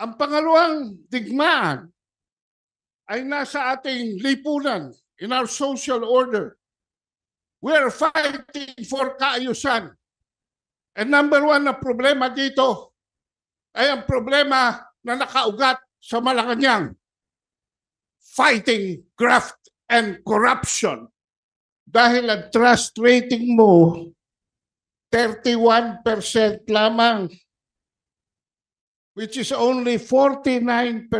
Ang pangalawang digmaan ay nasa ating lipunan, in our social order. We are fighting for kaayusan. And number one na problema dito ay ang problema na nakaugat sa Malacanang. Fighting graft and corruption. Dahil ang trust rating mo, 31% lamang, which is only 49%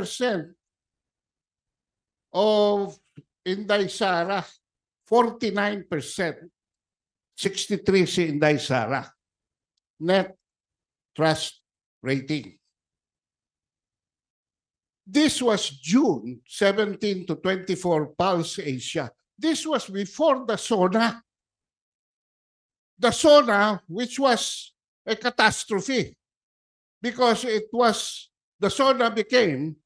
of Inday Sara. 49%. 63 si Inday Sara. Net trust rating. This was June 17 to 24 Pulse Asia. This was before the SONA. The SONA, which was a catastrophe because the SONA became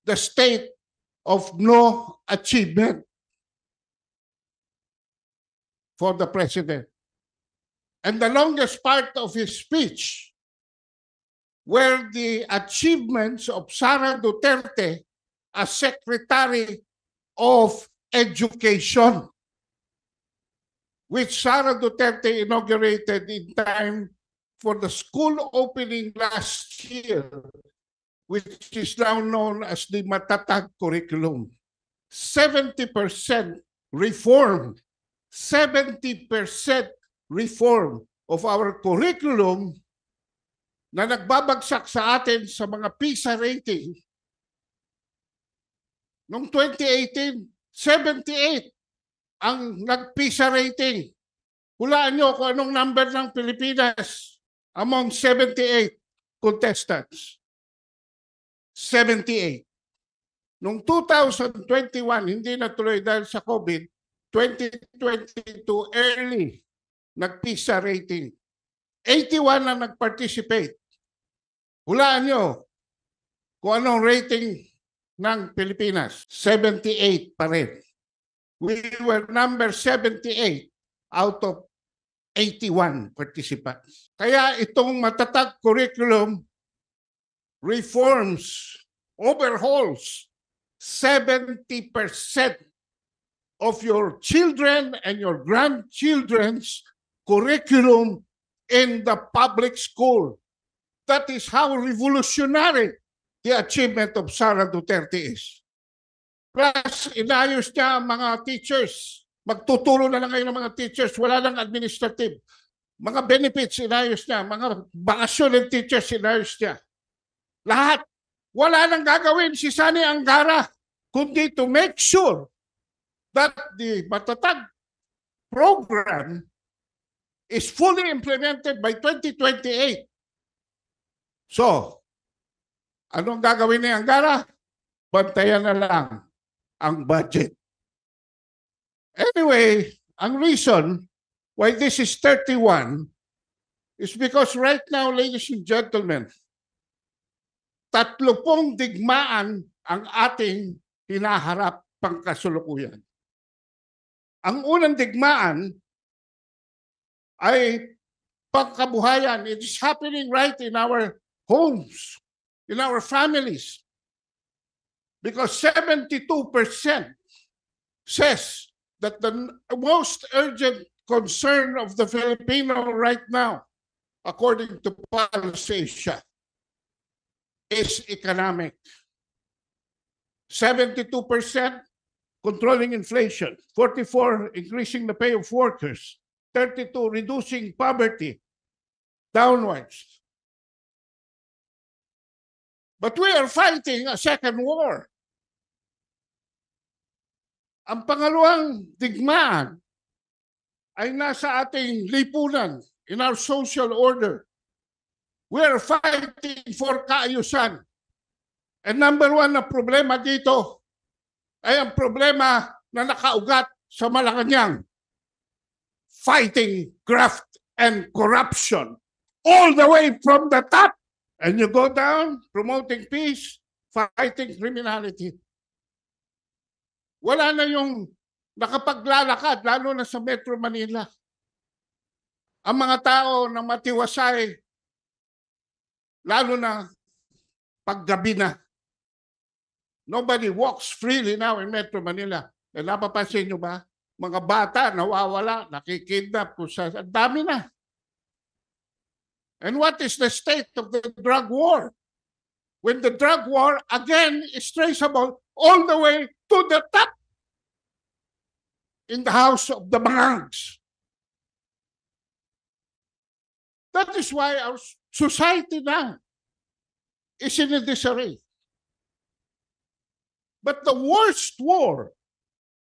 the state of no achievement for the president. And the longest part of his speech were the achievements of Sara Duterte as Secretary of Education, which Sara Duterte inaugurated in time for the school opening last year, which is now known as the Matatag Curriculum. 70% reform, 70% reform of our curriculum na nagbabagsak sa atin sa mga PISA rating. Noong 2018, 78 ang nag-PISA rating. Hulaan nyo kung anong number ng Pilipinas among 78 contestants. 78. Noong 2021, hindi natuloy dahil sa COVID, 2022 early, nag-PISA rating. 81 na nag-participate. Hulaan nyo kung anong rating ng Pilipinas. 78 pa rin. We were number 78 out of 81 participants. Kaya itong Matatag Curriculum reforms, overhauls 70% of your children and your grandchildren's curriculum in the public school. That is how revolutionary the achievement of Sara Duterte is. Plus, inayos niya ang mga teachers. Magtuturo na lang kayo ng mga teachers. Wala nang administrative. Mga benefits, inayos niya. Mga bakasyon ng teachers, inayos niya. Lahat. Wala nang gagawin si Sani Angara kundi to make sure that the Matatag program is fully implemented by 2028. So, anong gagawin ni Angara? Bantayan na lang ang budget. Anyway, ang reason why this is 31 is because right now, ladies and gentlemen, 30 digmaan ang ating hinaharap pangkasulukuyan. Ang unang digmaan ay pangkabuhayan. It is happening right in our homes, in our families. Because 72% says that the most urgent concern of the Filipino right now, according to Pulse Asia, is economic. 72% controlling inflation, 44% increasing the pay of workers, 32% reducing poverty downwards. But we are fighting a second war. Ang pangalawang digmaan ay nasa ating lipunan, in our social order. We are fighting for kaayusan. And number one na problema dito ay ang problema na nakaugat sa Malacanang. Fighting graft and corruption all the way from the top. And you go down, promoting peace, fighting criminality. Wala na yung nakapaglalakad, lalo na sa Metro Manila. Ang mga tao na matiwasay lalo na paggabi na. Nobody walks freely now in Metro Manila. Eh, napapansin nyo ba? Mga bata nawawala, nakikidnap, ang dami na. And what is the state of the drug war? When the drug war, again, is traceable all the way to the top in the house of the Mangs. That is why our society now is in a disarray. But the worst war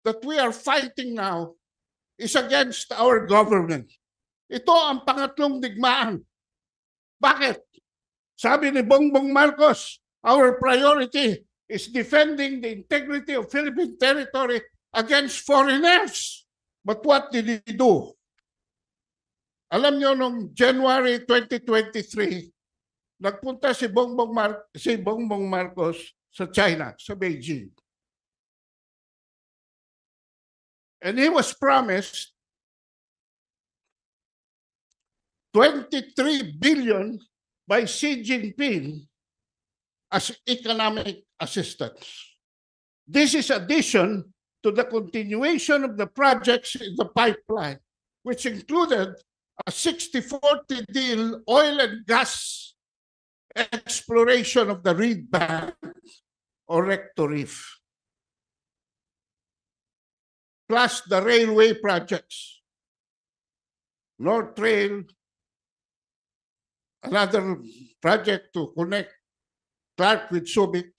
that we are fighting now is against our government. Ito ang pangatlong digmaan. Bakit? Sabi ni Bongbong Marcos, our priority is defending the integrity of Philippine territory against foreigners. But what did he do? Alam niyo, noong January 2023, nagpunta si Bongbong Marcos sa China, sa Beijing. And he was promised 23 billion by Xi Jinping as economic assistance. This is addition to the continuation of the projects in the pipeline, which included a 60-40 deal oil and gas exploration of the Reed Bank or Recto Reef, plus the railway projects, North Trail, another project to connect Clark with Subic,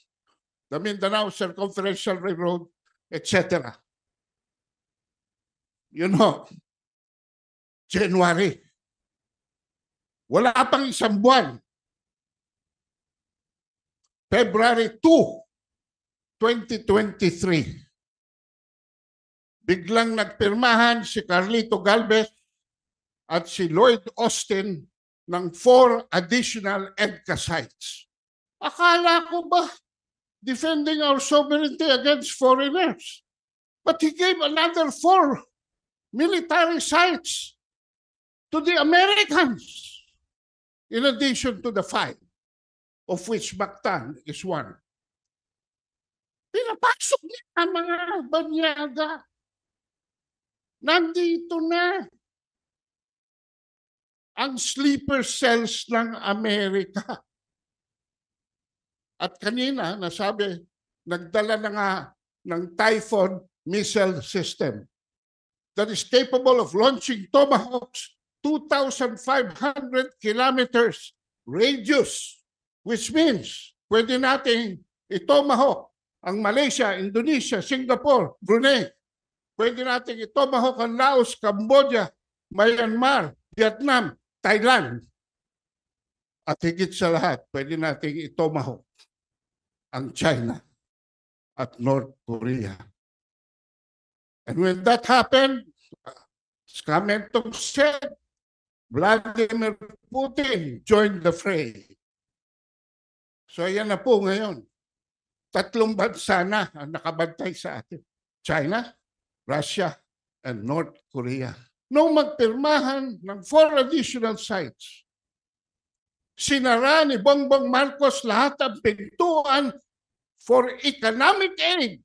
the Mindanao Circumferential Railroad, etc. You know, January, wala pang isang buwan, February 2, 2023, biglang nagpirmahan si Carlito Galvez at si Lloyd Austin ng 4 additional EDCA sites. Akala ko ba defending our sovereignty against foreigners? But he gave another 4 military sites to the Americans, in addition to the 5, of which Mactan is one. Pinapasok niya ang mga banyaga. Nandito na ang sleeper cells ng Amerika. At kanina, nasabi, nagdala na nga ng Typhoon missile system that is capable of launching Tomahawks 2,500 kilometers radius, which means pwede nating i-tomahawk ang Malaysia, Indonesia, Singapore, Brunei. Pwede nating i-tomahawk ang Laos, Cambodia, Myanmar, Vietnam, Thailand. At higit sa lahat, pwede nating i-tomahawk ang China at North Korea. And when that happened, as Kamentong said, Vladimir Putin joined the fray. So yan na po ngayon. 3 bansa na ang nakabantay sa atin. China, Russia, and North Korea. Nung magpirmahan ng 4 additional sites, sinara ni Bongbong Marcos lahat ng pintuan for economic aid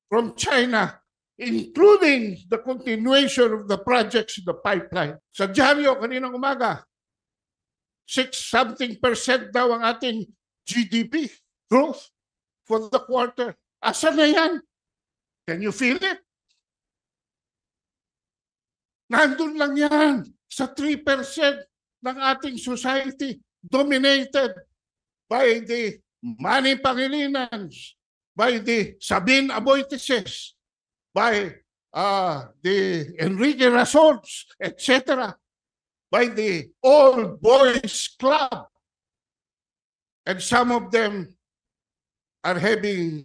from China, including the continuation of the projects in the pipeline. Sa dyaryo kaninang umaga, 6-something% daw ang ating GDP growth for the quarter. Asan na yan? Can you feel it? Nandun lang yan sa 3% ng ating society dominated by the Manny Pangalinans, by the Sabine Aboitises, by the Enrique Rasons, etc., by the Old Boys Club. And some of them are having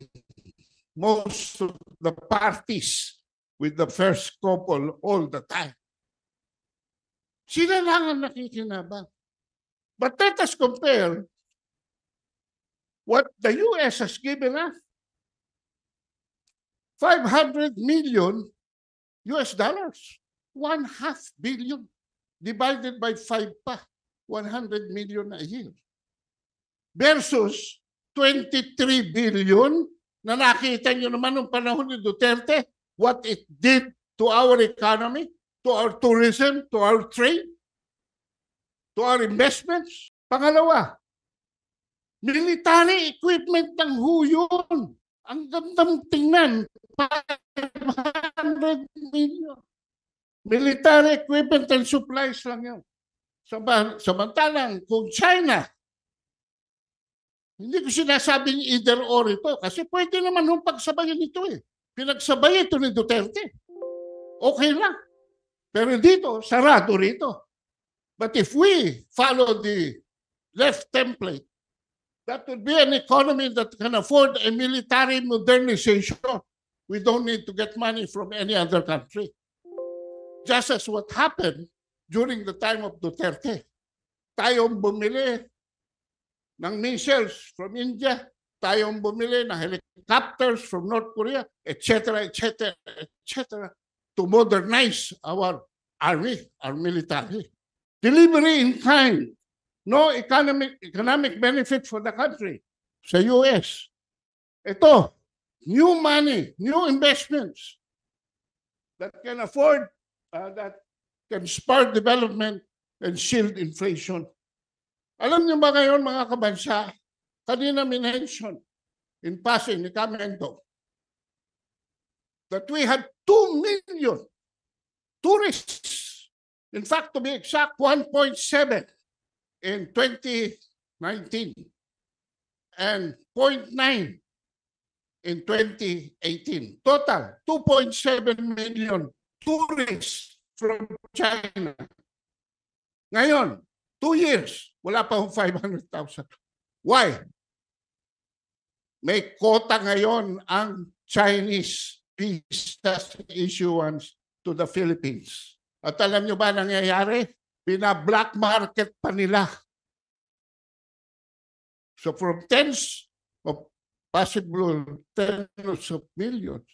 most of the parties with the first couple all the time. Sila lang ang nakikinabang. But let us compare what the US has given us. $500 million US dollars. 1/2 billion divided by 5 pa. 100 million a year. versus 23 billion na nakita nyo naman nung panahon ni Duterte, what it did to our economy, to our tourism, to our trade, to our investments. Pangalawa, military equipment ng ho yun. Ang gandang tingnan, 500 million. Military equipment and supplies lang yun. Samantalang kung China, hindi ko sinasabing either or ito kasi pwede naman nung pagsabayin ito eh. Pinagsabay ito ni Duterte. Okay lang. Pero dito, sarado rito. But if we follow the left template, that would be an economy that can afford a military modernization. We don't need to get money from any other country. Just as what happened during the time of Duterte. Tayong bumili ng missiles from India, tayong bumili ng helicopters from North Korea, etc., etc., etc., to modernize our army, our military. Delivery in kind. No economic benefit for the country sa US. Ito, new money, new investments that can afford, that can spark development and shield inflation. Alam niyo ba ngayon mga kabansa, kanina minention in passing ni Camendo that we had 2 million tourists. In fact, to be exact, 1.7 in 2019 and 0.9 in 2018. Total, 2.7 million tourists from China. Ngayon, 2 years, wala pa 500,000. Why? May quota ngayon ang Chinese visa issuance to the Philippines. At alam nyo ba nangyayari? Bina-black market pa nila. So from tens of possible tens of millions,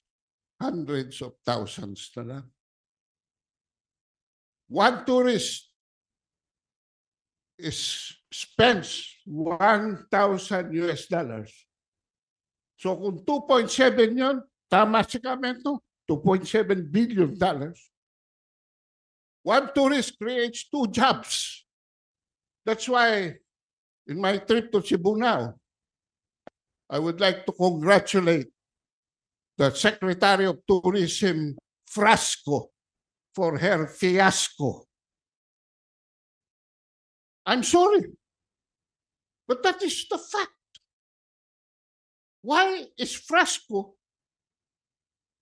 hundreds of thousands na lang. One tourist spends $1,000 US. So kung 2.7 yun, tama si Camento, $2.7 billion. One tourist creates 2 jobs. That's why in my trip to Cebu now, I would like to congratulate the Secretary of Tourism, Frasco, for her fiasco. I'm sorry, but that is the fact. Why is Frasco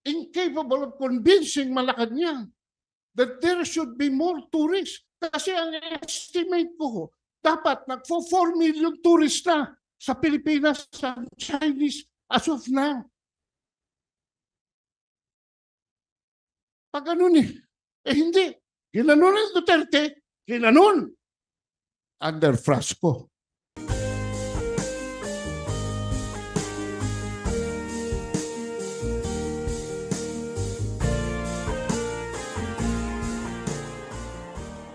incapable of convincing Malacanang that there should be more tourists? Kasi ang estimate ko, dapat nagpo-4 million tourists na sa Pilipinas, sa Chinese as of now. Pag ganun hindi. Ginanon ng Duterte, ginanon under Frasco.